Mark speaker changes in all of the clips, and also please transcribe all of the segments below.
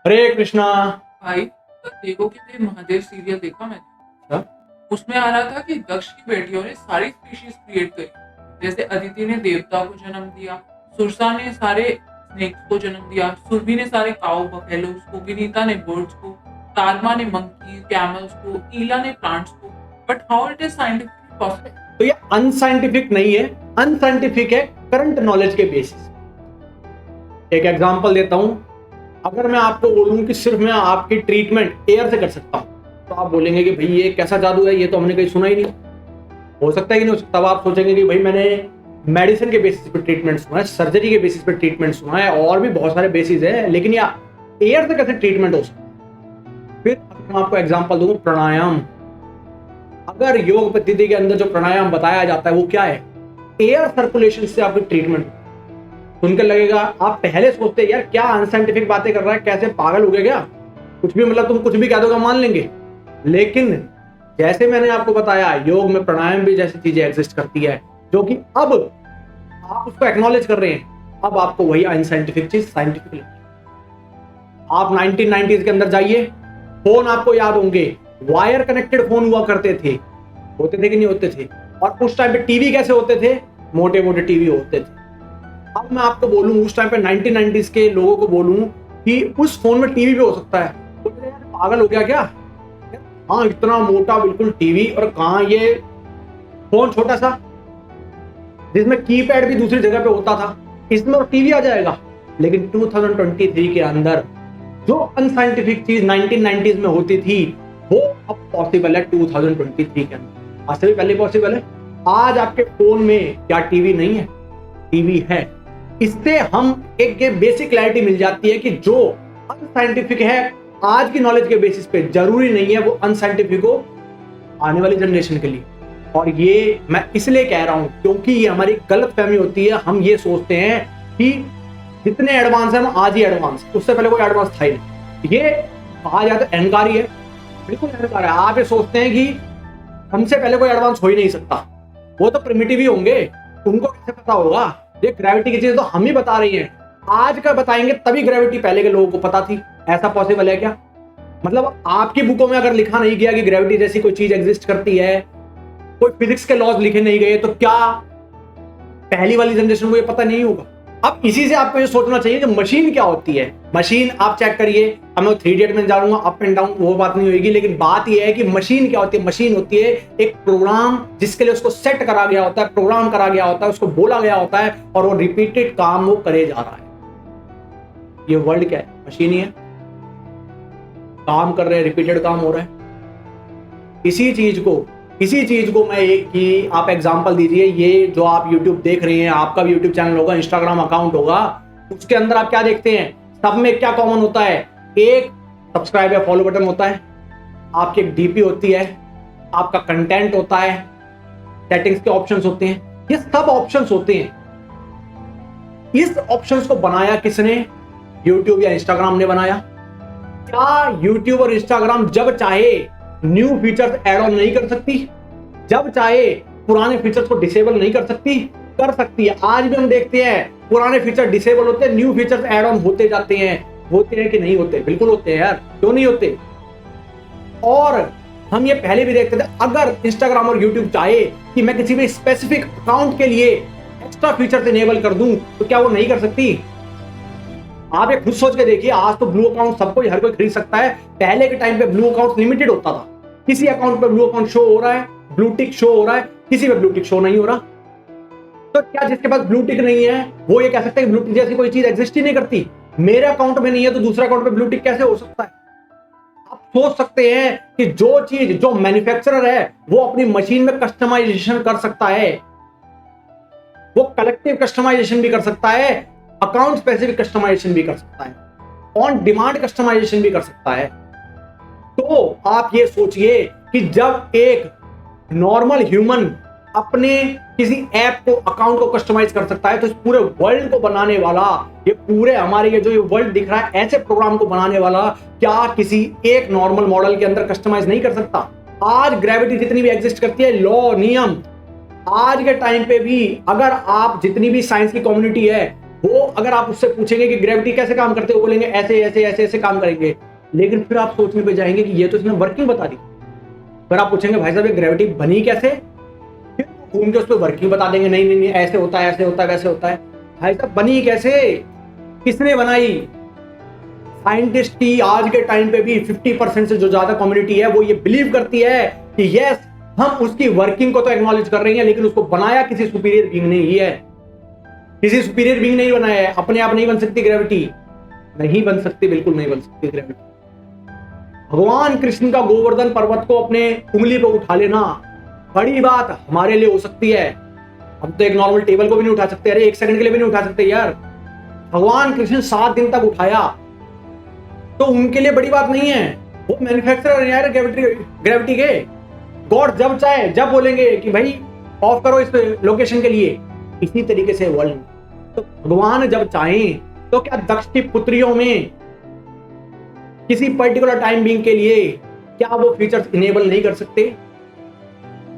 Speaker 1: हरे कृष्णा।
Speaker 2: भाई देखो कि ये महादेव सीरियल देखा मैंने।
Speaker 1: अच्छा।
Speaker 2: उसमें आ रहा था कि दक्ष की बेटियों ने सारी स्पीशीज क्रिएट करी। जैसे अदिति ने देवता को जन्म दिया, सुरसा ने सारे स्नेक्स को जन्म दिया, सुरभि ने सारे काऊ बफेलोज को, विनीता ने बर्ड्स को, तारमा ने मंकी कैमल्स को, ईला ने प्लांट्स को। But how it is scientifically possible?
Speaker 1: तो ये अनसाइंटिफिक नहीं है, अनसाइंटिफिक है करंट नॉलेज के बेसिस। एक एग्जांपल देता हूं। अगर मैं आपको बोलूं कि सिर्फ मैं आपकी ट्रीटमेंट एयर से कर सकता हूं, तो आप बोलेंगे कि भाई ये कैसा जादू है, ये तो हमने कहीं सुना ही नहीं। हो सकता है कि नहीं हो सकता। तब आप सोचेंगे कि भाई मैंने मेडिसिन के बेसिस पे ट्रीटमेंट सुना है, सर्जरी के बेसिस पे ट्रीटमेंट सुना है, और भी बहुत सारे बेसिस है, लेकिन या एयर से कैसे ट्रीटमेंट हो सकता है। फिर मैं आपको एग्जांपल दूं, प्राणायाम। अगर योग पद्धति के अंदर जो प्राणायाम बताया जाता है वो क्या है, एयर सर्कुलेशन से आपकी ट्रीटमेंट। सुनकर लगेगा, आप पहले सोचते यार क्या अनसाइंटिफिक बातें कर रहा है, कैसे पागल हो गया क्या, कुछ भी मतलब तुम कुछ भी कह दोगे मान लेंगे। लेकिन जैसे मैंने आपको बताया, योग में प्राणायाम भी जैसी चीजें एग्जिस्ट करती है, जो कि अब आप उसको एक्नॉलेज कर रहे हैं। अब आपको वही अनसाइंटिफिक चीज साइंटिफिक लगती है। आप 1990s के अंदर जाइए, फोन आपको याद होंगे, वायर कनेक्टेड फोन हुआ करते थे, होते थे कि नहीं होते थे। और उस टाइम पे टीवी कैसे होते थे, मोटे मोटे टीवी होते थे। अब मैं आपको बोलूं, उस टाइम पे 1990s के लोगों को बोलूं कि उस फोन में टीवी भी हो सकता है, तो यार पागल हो गया क्या। हाँ, इतना मोटा बिल्कुल टीवी, और कहाँ ये फोन छोटा सा जिसमें कीपैड भी दूसरी जगह पे होता था, इसमें और टीवी आ जाएगा। लेकिन 2023 के अंदर जो अनसाइंटिफिक चीज 1990s में होती थी, वो अब पॉसिबल है 2023 के अंदर। आज से भी पहले पॉसिबल है। आज आपके फोन में क्या टीवी नहीं है, टीवी है। इससे हम एक बेसिक क्लैरिटी मिल जाती है कि जो अनसाइंटिफिक है आज की नॉलेज के बेसिस पे, जरूरी नहीं है वो अनसाइंटिफिक हो आने वाली जनरेशन के लिए। और ये मैं इसलिए कह रहा हूं क्योंकि ये हमारी गलत फहमी होती है। हम ये सोचते हैं कि जितने एडवांस है हम आज ही एडवांस, उससे पहले कोई एडवांस था ही नहीं। ये कहा जाता है अहंकार ही है, बिल्कुल अहंकार है। आप ये सोचते हैं कि हमसे पहले कोई एडवांस हो ही नहीं सकता, वो तो प्रिमिटिव ही होंगे, उनको कैसे पता होगा। ये ग्रेविटी की चीज तो हम ही बता रही हैं, आज का बताएंगे तभी ग्रेविटी पहले के लोगों को पता थी। ऐसा पॉसिबल है क्या? मतलब आपकी बुकों में अगर लिखा नहीं गया कि ग्रेविटी जैसी कोई चीज एग्जिस्ट करती है, कोई फिजिक्स के लॉज लिखे नहीं गए, तो क्या पहली वाली जनरेशन को ये पता नहीं होगा? अब इसी से आपको ये सोचना चाहिए कि मशीन क्या होती है। मशीन आप चेक करिए, अब मैं 3D में जाऊंगा अप एंड डाउन, वो बात नहीं होगी, लेकिन बात ये है कि मशीन क्या होती है। मशीन होती है एक प्रोग्राम जिसके लिए उसको सेट करा गया होता है, प्रोग्राम करा गया होता है, उसको बोला गया होता है, और वो रिपीटेड काम वो करे जा रहा है। ये वर्ल्ड क्या है? मशीन ही है, काम कर रहे हैं, रिपीटेड काम हो रहा है। इसी चीज को मैं एक ही आप एग्जांपल दीजिए। ये जो आप YouTube देख रहे हैं, आपका भी YouTube चैनल होगा, Instagram अकाउंट होगा, उसके अंदर आप क्या देखते हैं? सब में क्या कॉमन होता है? एक सब्सक्राइब या फॉलो बटन होता है, आपकी एक DP होती है, आपका कंटेंट होता है, सेटिंग्स के ऑप्शंस होते हैं, ये सब ऑप्शंस होते हैं। इस ऑप्शंस को बनाया किसने? YouTube या Instagram ने बनाया। क्या YouTube और Instagram जब चाहे न्यू फीचर्स ऐड ऑन नहीं कर सकती? जब चाहे पुराने फीचर्स को डिसेबल नहीं कर सकती? कर सकती है। आज भी हम देखते हैं पुराने फीचर डिसेबल होते हैं, न्यू फीचर्स ऐड ऑन होते जाते हैं। होते हैं कि नहीं होते? बिल्कुल होते हैं यार, क्यों नहीं होते। और हम ये पहले भी देखते थे, अगर Instagram और YouTube चाहे कि मैं किसी भी स्पेसिफिक अकाउंट के लिए एक्स्ट्रा फीचर इनेबल कर दूं, तो क्या वो नहीं कर सकती? आप ये खुद सोच के देखिए, आज तो ब्लू अकाउंट सबको हर कोई खरीद सकता है। पहले के टाइम पे ब्लू अकाउंट लिमिटेड होता था, किसी अकाउंट पे ब्लू अकाउंट शो हो रहा है, ब्लू टिक शो हो रहा है, किसी पे ब्लू टिक शो नहीं हो रहा। तो क्या जिसके पास ब्लू टिक नहीं है वो ये कह सकते हैं कि ब्लू टिक जैसी कोई चीज एग्जिस्ट ही नहीं करती? मेरे अकाउंट में नहीं है तो दूसरे अकाउंट पे ब्लू टिक कैसे हो सकता है? आप सोच सकते हैं कि जो चीज जो मैन्युफैक्चरर है वो अपनी मशीन में कस्टमाइजेशन कर सकता है, वो कलेक्टिव कस्टमाइजेशन भी कर सकता है, अकाउंट स्पेसिफिक कस्टमाइजेशन भी कर सकता है, ऑन डिमांड कस्टमाइजेशन भी कर सकता है। तो आप ये सोचिए कि जब एक नॉर्मल ह्यूमन अपने किसी ऐप को अकाउंट को कस्टमाइज कर सकता है, तो इस पूरे वर्ल्ड को बनाने वाला, ये पूरे हमारे ये जो ये वर्ल्ड दिख रहा है, ऐसे प्रोग्राम को बनाने वाला क्या किसी एक नॉर्मल मॉडल के अंदर कस्टमाइज नहीं कर सकता? आज ग्रेविटी जितनी भी एग्जिस्ट करती है, लॉ नियम, आज के टाइम पे भी अगर आप जितनी भी साइंस की कम्युनिटी है, वो अगर आप उससे पूछेंगे कि ग्रेविटी कैसे काम करते हो, बोलेंगे ऐसे ऐसे ऐसे ऐसे काम करेंगे, लेकिन फिर आप सोचने पे जाएंगे कि ये तो इसने वर्किंग बता दी। फिर आप पूछेंगे भाई साहब ये ग्रेविटी बनी कैसे, फिर घूम के उस पर वर्किंग बता देंगे, नहीं नहीं नहीं ऐसे होता है, ऐसे होता है, वैसे होता है। भाई साहब बनी कैसे, किसने बनाई? साइंटिस्ट की आज के टाइम पे भी 50% से जो ज्यादा कम्युनिटी है वो ये बिलीव करती है कि यस हम उसकी वर्किंग को तो एक्नॉलेज कर रही हैं, लेकिन उसको बनाया किसी सुपीरियर बीइंग ने ही है। किसी सुपीरियर बीइंग नहीं बनाया है, अपने आप नहीं बन सकती ग्रेविटी, नहीं बन सकती, बिल्कुल नहीं बन सकती ग्रेविटी। भगवान कृष्ण का गोवर्धन पर्वत को अपने उंगली पे उठा लेना बड़ी बात हमारे लिए हो सकती है। हम तो एक नॉर्मल टेबल को भी नहीं उठा सकते, अरे 1 सेकंड के लिए भी नहीं उठा सकते यार। भगवान कृष्ण 7 दिन तक उठाया तो उनके लिए बड़ी बात नहीं है, वो मैन्युफैक्चरर यार ग्रेविटी के। गॉड जब चाहे जब बोलेंगे कि भाई ऑफ करो इस लोकेशन के लिए, इसी तरीके से वर्ल्ड। तो भगवान जब चाहें तो क्या दक्ष की पुत्रियों में किसी पर्टिकुलर टाइम बीइंग के लिए क्या वो फीचर्स इनेबल नहीं कर सकते?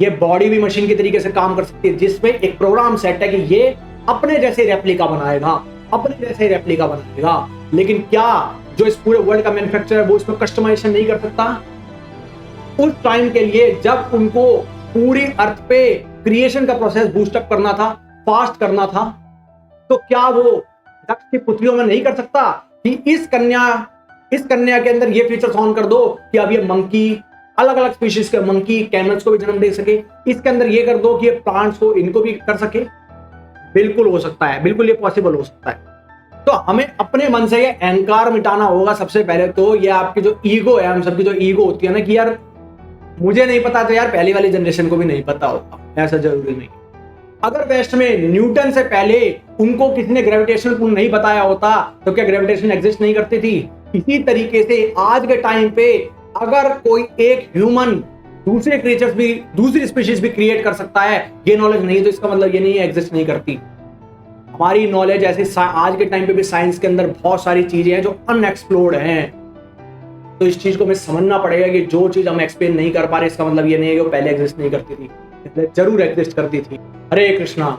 Speaker 1: ये बॉडी भी मशीन की तरीके से काम कर सकती है, जिसमें एक प्रोग्राम सेट है कि ये अपने जैसे रेप्लिका बनाएगा, अपने जैसे रेप्लिका बनाएगा। लेकिन क्या जो इस पूरे वर्ल्ड का मैन्युफैक्चरर है वो इसमें कस्टमाइजेशन नहीं कर सकता? उस टाइम के लिए जब उनको पूरी अर्थ पे क्रिएशन का प्रोसेस बूस्ट अप करना था, फास्ट करना था, तो क्या वो दक्ष की पुत्रियों में नहीं कर सकता कि इस कन्या के अंदर ये फीचर्स ऑन कर दो कि अब ये मंकी, अलग अलग स्पीशीज के मंकी कैमल्स को भी जन्म दे सके, इसके अंदर ये कर दो कि ये प्लांट्स को इनको भी कर सके? बिल्कुल हो सकता है, बिल्कुल ये पॉसिबल हो सकता है। तो हमें अपने मन से ये अहंकार मिटाना होगा सबसे पहले। तो ये आपकी जो ईगो है, हम सबकी जो ईगो होती है ना कि यार मुझे नहीं पता तो यार पहली वाली जनरेशन को भी नहीं पता होगा, ऐसा जरूरी नहीं। अगर वेस्ट में न्यूटन से पहले उनको किसी ने ग्रेविटेशन पुल नहीं बताया होता तो क्या ग्रेविटेशन एग्जिस्ट नहीं करती थी? इसी तरीके से आज के टाइम पे अगर कोई एक ह्यूमन दूसरे क्रिएचर्स भी, दूसरी स्पीशीज भी क्रिएट कर सकता है, ये नॉलेज नहीं, तो इसका मतलब ये नहीं है एग्जिस्ट नहीं करती। हमारी नॉलेज ऐसे आज के टाइम पे भी साइंस के अंदर बहुत सारी चीजें हैं जो अनएक्सप्लोर्ड हैं। तो इस चीज को हमें समझना पड़ेगा कि जो चीज हम एक्सप्लेन नहीं कर पा रहे इसका मतलब ये नहीं है कि वो पहले एग्जिस्ट नहीं करती थी, जरूर एग्जिस्ट करती थी। हरे कृष्णा।